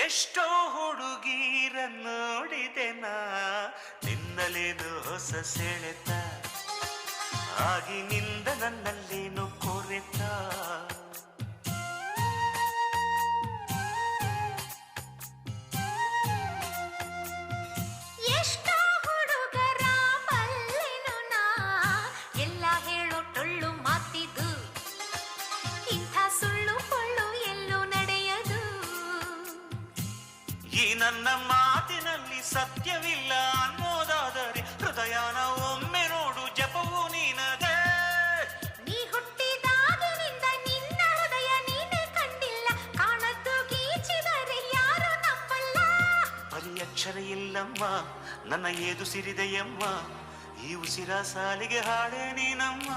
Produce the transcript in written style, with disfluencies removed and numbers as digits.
ಎಷ್ಟೋ ಹುಡುಗೀರ ನೋಡಿದೆನಾ ನಿನ್ನಲೇನು ಹೊಸ ಸೆಳೆತ ಆಗಿನಿಂದ ನನ್ನಲ್ಲೇನು ಕೊರೆತ ಎಷ್ಟೋ ಹುಡುಗರ ಬಲ್ಲೆನು ನಾ ಎಲ್ಲ ಹೇಳೋ ಟೊಳ್ಳು ಮಾತಿದು ಇಂಥ ಸುಳ್ಳು ಪೊಳ್ಳು ಎಲ್ಲೂ ನಡೆಯದು ಈ ನನ್ನ ಮಾತಿನಲ್ಲಿ ಸತ್ಯವಿಲ್ಲ ಅನ್ನೋದಾದರೆ ಹೃದಯನ ಒಮ್ಮೆ ನೋಡು ಜಪವು ನೀನದೇ ನೀ ಹುಟ್ಟಿದಾಗಿನಿಂದ ನಿನ್ನ ಹೃದಯ ನೀನೇ ಕಂಡಿಲ್ಲ ಕಾಣದ್ದು ಗೀಚಿದರೆ ಯಾರು ನಂಬಲ್ಲ ಪರಿಯಕ್ಷರ ಇಲ್ಲಮ್ಮ ನನ್ನ ಏದು ಸಿರಿದೆಯಮ್ಮ ಈ ಉಸಿರ ಸಾಲಿಗೆ ಹಾಡೆ ನೀನಮ್ಮ